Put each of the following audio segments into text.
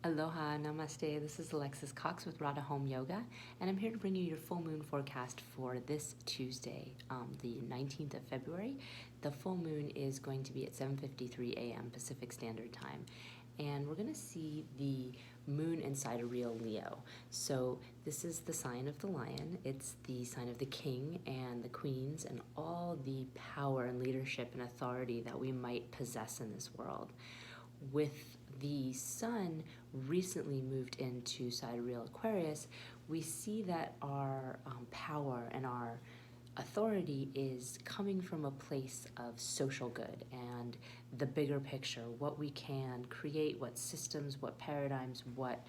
Aloha, namaste. This is Alexis Cox with Radha Home Yoga, and I'm here to bring you your full moon forecast for this Tuesday, the 19th of February. The full moon is going to be at 7:53 a.m. Pacific Standard Time, and we're going to see the moon inside a real Leo. So this is the sign of the lion. It's the sign of the king and the queens and all the power and leadership and authority that we might possess in this world. With the sun recently moved into sidereal Aquarius, we see that our power and our authority is coming from a place of social good and the bigger picture, what we can create, what systems, what paradigms, what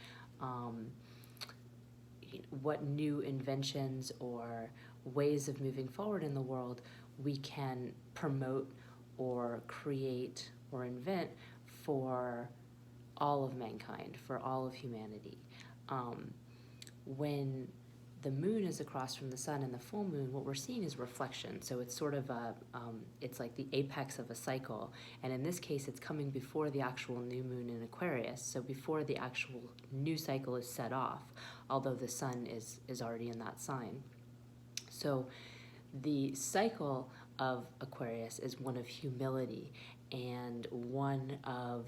new inventions or ways of moving forward in the world we can promote or create or invent for all of mankind, for all of humanity. When the moon is across from the sun and the full moon, what we're seeing is reflection. So it's sort of it's like the apex of a cycle. And in this case, it's coming before the actual new moon in Aquarius. So before the actual new cycle is set off, although the sun is already in that sign. So the cycle of Aquarius is one of humility and one of,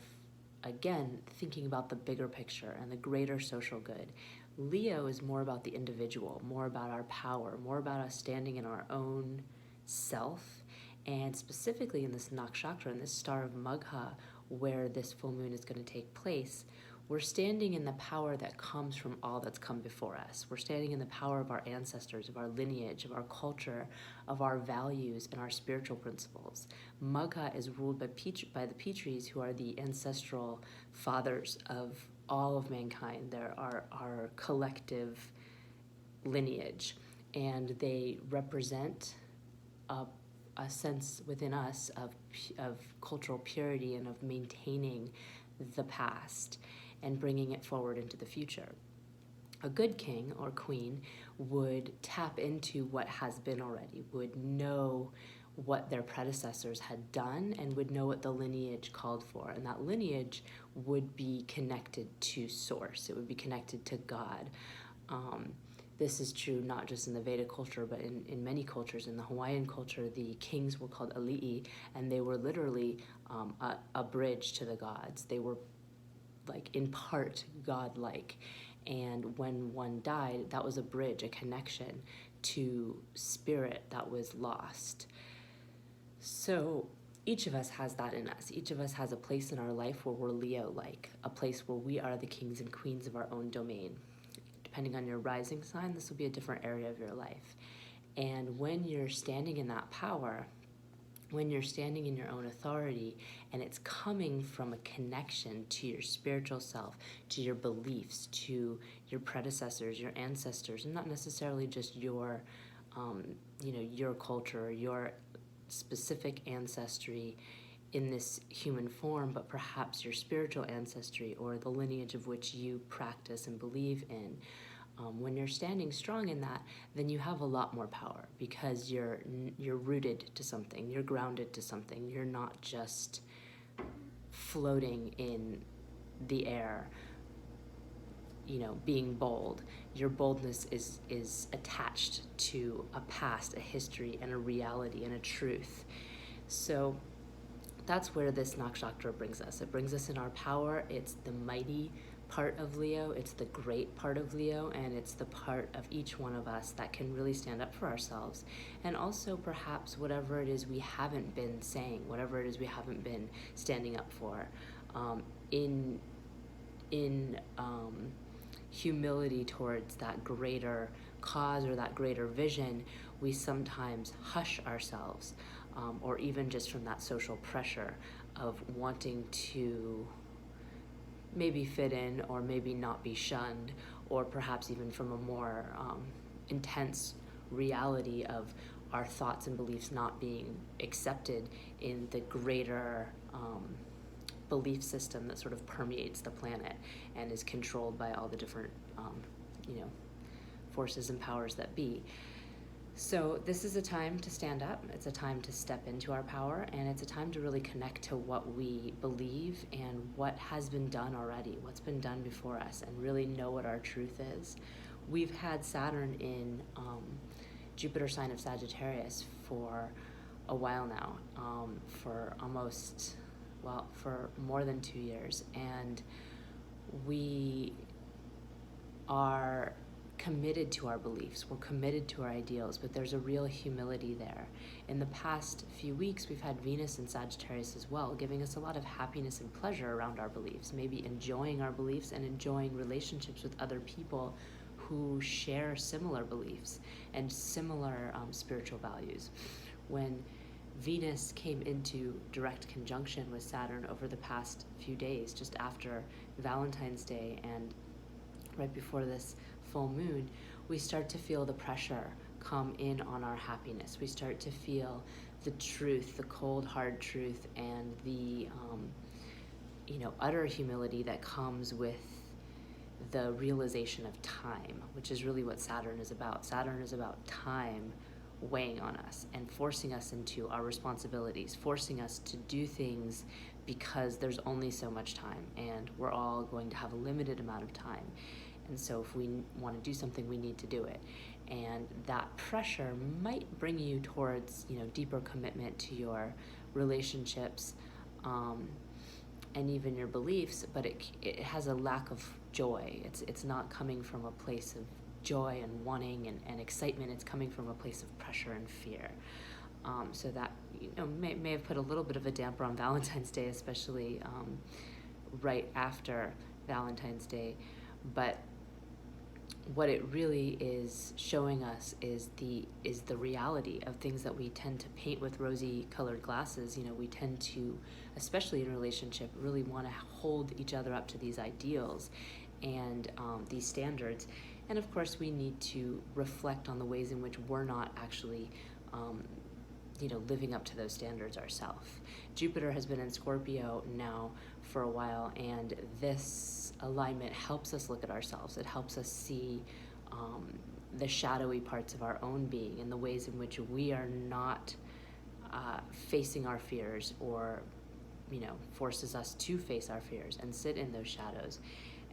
again, thinking about the bigger picture and the greater social good. Leo is more about the individual, more about our power, more about us standing in our own self, and specifically in this nakshatra, in this star of Magha, where this full moon is going to take place, we're standing in the power that comes from all that's come before us. We're standing in the power of our ancestors, of our lineage, of our culture, of our values, and our spiritual principles. Magha is ruled by the Petries, who are the ancestral fathers of all of mankind. They're our collective lineage, and they represent a sense within us of cultural purity and of maintaining the past and bringing it forward into the future. A good king or queen would tap into what has been already, would know what their predecessors had done, and would know what the lineage called for. And that lineage would be connected to source. It would be connected to God. This is true not just in the Vedic culture, but in many cultures. In the Hawaiian culture, the kings were called ali'i, and they were literally a bridge to the gods. They were like in part godlike, and when one died, that was a bridge, a connection to spirit that was lost. So each of us has that in us. Each of us has a place in our life where we're Leo-like, a place where we are the kings and queens of our own domain. Depending on your rising sign, this will be a different area of your life. And when you're standing in that power, when you're standing in your own authority, and it's coming from a connection to your spiritual self, to your beliefs, to your predecessors, your ancestors, and not necessarily just your culture, your specific ancestry in this human form, but perhaps your spiritual ancestry or the lineage of which you practice and believe in. When you're standing strong in that, then you have a lot more power because you're rooted to something, you're grounded to something. You're not just floating in the air, being bold. Your boldness is attached to a past, a history, and a reality and a truth. So that's where this nakshatra brings us. It brings us in our power. It's the mighty part of Leo, it's the great part of Leo, and it's the part of each one of us that can really stand up for ourselves. And also perhaps whatever it is we haven't been saying, whatever it is we haven't been standing up for, in humility towards that greater cause or that greater vision, we sometimes hush ourselves, or even just from that social pressure of wanting to maybe fit in or maybe not be shunned, or perhaps even from a more intense reality of our thoughts and beliefs not being accepted in the greater belief system that sort of permeates the planet and is controlled by all the different forces and powers that be. So this is a time to stand up, it's a time to step into our power, and it's a time to really connect to what we believe and what has been done already, what's been done before us, and really know what our truth is. We've had Saturn in Jupiter sign of Sagittarius for a while now, for more than 2 years, and we are committed to our beliefs, we're committed to our ideals, but there's a real humility there. In the past few weeks, we've had Venus in Sagittarius as well, giving us a lot of happiness and pleasure around our beliefs, maybe enjoying our beliefs and enjoying relationships with other people who share similar beliefs and similar spiritual values. When Venus came into direct conjunction with Saturn over the past few days, just after Valentine's Day and right before this full moon, we start to feel the pressure come in on our happiness. We start to feel the truth, the cold, hard truth, and the utter humility that comes with the realization of time, which is really what Saturn is about. Saturn is about time weighing on us and forcing us into our responsibilities, forcing us to do things because there's only so much time and we're all going to have a limited amount of time. And so if we want to do something, we need to do it. And that pressure might bring you towards, deeper commitment to your relationships and even your beliefs, but it has a lack of joy. It's not coming from a place of joy and wanting and excitement. It's coming from a place of pressure and fear. So that may have put a little bit of a damper on Valentine's Day, especially right after Valentine's Day. But what it really is showing us is the reality of things that we tend to paint with rosy colored glasses. We tend to, especially in a relationship, really want to hold each other up to these ideals and these standards. And of course, we need to reflect on the ways in which we're not actually living up to those standards ourselves. Jupiter has been in Scorpio now for a while, and this alignment helps us look at ourselves. It helps us see the shadowy parts of our own being and the ways in which we are not facing our fears, or forces us to face our fears and sit in those shadows.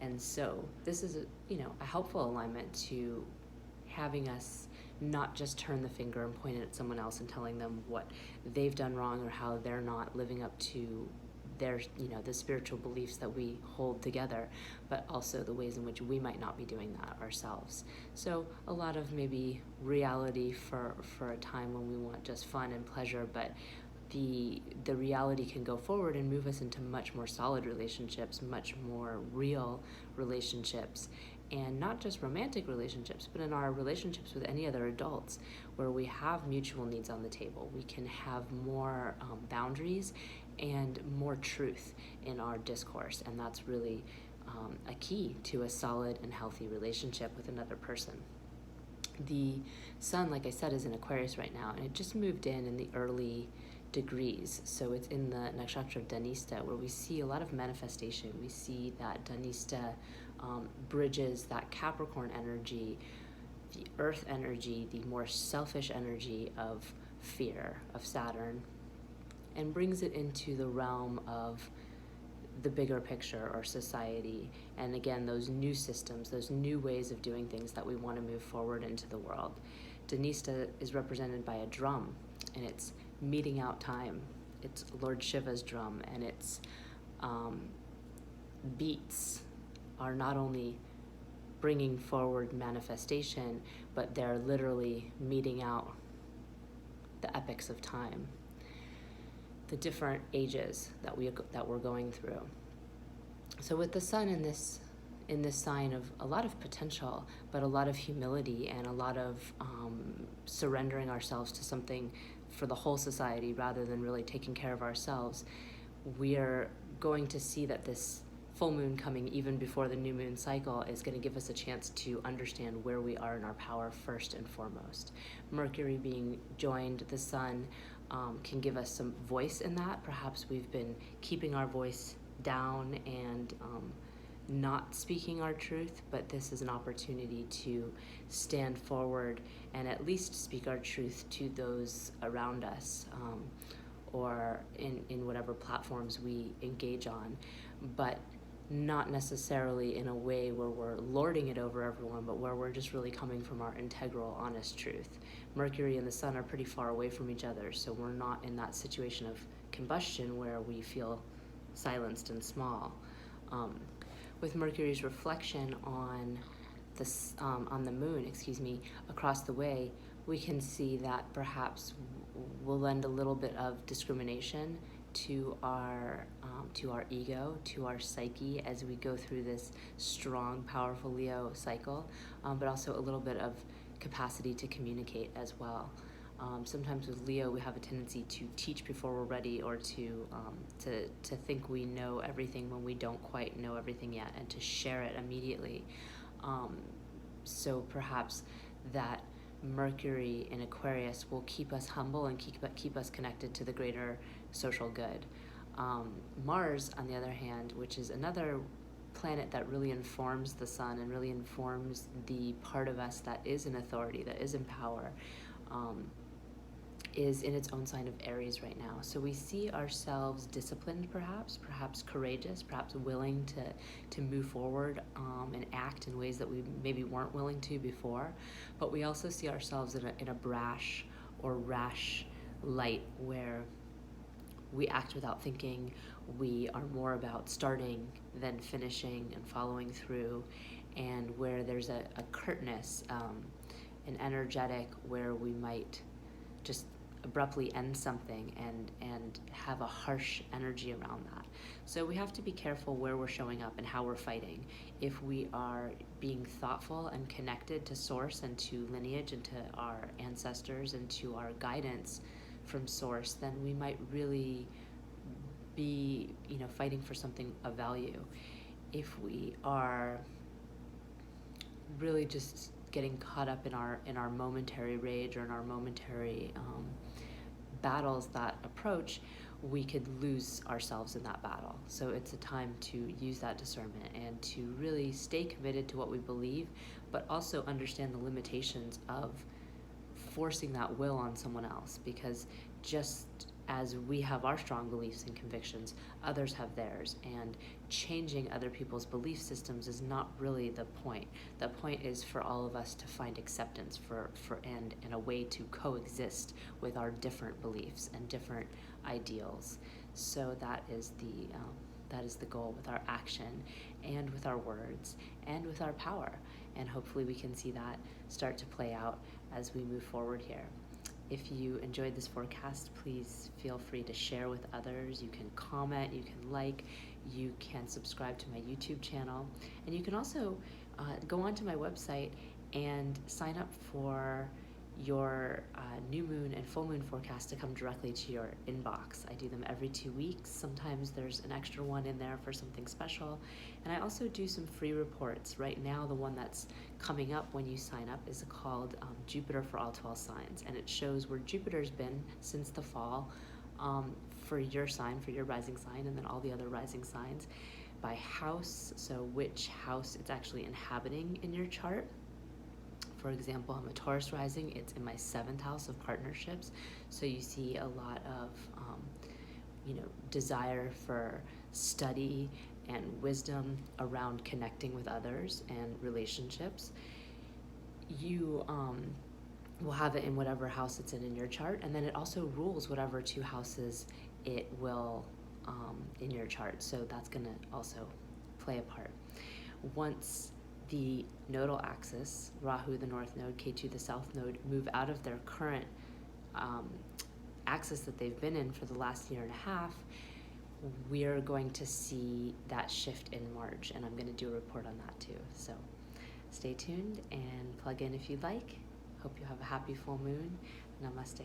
And so this is a helpful alignment to having us not just turn the finger and point it at someone else and telling them what they've done wrong or how they're not living up to their, the spiritual beliefs that we hold together, but also the ways in which we might not be doing that ourselves. So a lot of maybe reality for a time when we want just fun and pleasure, but the reality can go forward and move us into much more solid relationships, much more real relationships, and not just romantic relationships, but in our relationships with any other adults, where we have mutual needs on the table. We can have more boundaries and more truth in our discourse, and that's really a key to a solid and healthy relationship with another person. The sun, like I said, is in Aquarius right now, and it just moved in the early degrees. So it's in the nakshatra of Dhanista, where we see a lot of manifestation. We see that Dhanista bridges that Capricorn energy, the earth energy, the more selfish energy of fear, of Saturn, and brings it into the realm of the bigger picture or society. And again, those new systems, those new ways of doing things that we want to move forward into the world. Dhanista is represented by a drum, and it's meeting out time. It's Lord Shiva's drum, and its beats are not only bringing forward manifestation, but they're literally meeting out the epics of time, the different ages that we're going through. So with the sun in this sign of a lot of potential, but a lot of humility and a lot of surrendering ourselves to something for the whole society rather than really taking care of ourselves, we are going to see that this full moon coming even before the new moon cycle is going to give us a chance to understand where we are in our power first and foremost. Mercury being joined the sun can give us some voice in that. Perhaps we've been keeping our voice down and not speaking our truth, but this is an opportunity to stand forward and at least speak our truth to those around us, or in whatever platforms we engage on, but not necessarily in a way where we're lording it over everyone, but where we're just really coming from our integral, honest truth. Mercury and the sun are pretty far away from each other, so we're not in that situation of combustion where we feel silenced and small. With Mercury's reflection on the moon, across the way, we can see that perhaps we'll lend a little bit of discrimination to our ego, to our psyche as we go through this strong, powerful Leo cycle, but also a little bit of capacity to communicate as well. Sometimes with Leo, we have a tendency to teach before we're ready, or to think we know everything when we don't quite know everything yet, and to share it immediately. So perhaps that Mercury in Aquarius will keep us humble and keep us connected to the greater social good. Mars, on the other hand, which is another planet that really informs the sun and really informs the part of us that is in authority, that is in power, is in its own sign of Aries right now. So we see ourselves disciplined, perhaps courageous, perhaps willing to move forward and act in ways that we maybe weren't willing to before. But we also see ourselves in a brash or rash light, where we act without thinking. We are more about starting than finishing and following through, and where there's a curtness, an energetic, where we might just abruptly end something and have a harsh energy around that. So we have to be careful where we're showing up and how we're fighting. If we are being thoughtful and connected to source and to lineage and to our ancestors and to our guidance from source, then we might really be, fighting for something of value. If we are really just getting caught up in our momentary rage or in our momentary battles that approach, we could lose ourselves in that battle. So it's a time to use that discernment and to really stay committed to what we believe, but also understand the limitations of forcing that will on someone else, because just as we have our strong beliefs and convictions, others have theirs, and changing other people's belief systems is not really the point. The point is for all of us to find acceptance and a way to coexist with our different beliefs and different ideals. So that is the goal with our action and with our words and with our power. And hopefully we can see that start to play out as we move forward here. If you enjoyed this forecast, please feel free to share with others. You can comment, you can like, you can subscribe to my YouTube channel, and you can also go onto my website and sign up for your new moon and full moon forecast to come directly to your inbox. I do them every 2 weeks. Sometimes there's an extra one in there for something special. And I also do some free reports. Right now, the one that's coming up when you sign up is called Jupiter for all 12 signs. And it shows where Jupiter's been since the fall for your sign, for your rising sign, and then all the other rising signs by house. So which house it's actually inhabiting in your chart. For example, I'm a Taurus rising. It's in my 7th house of partnerships. So you see a lot of, desire for study and wisdom around connecting with others and relationships. You will have it in whatever house it's in your chart. And then it also rules whatever 2 houses it will in your chart. So that's going to also play a part. Once the nodal axis, Rahu the north node, Ketu the south node, move out of their current axis that they've been in for the last year and a half, we're going to see that shift in March, and I'm going to do a report on that too. So stay tuned and plug in if you'd like. Hope you have a happy full moon. Namaste.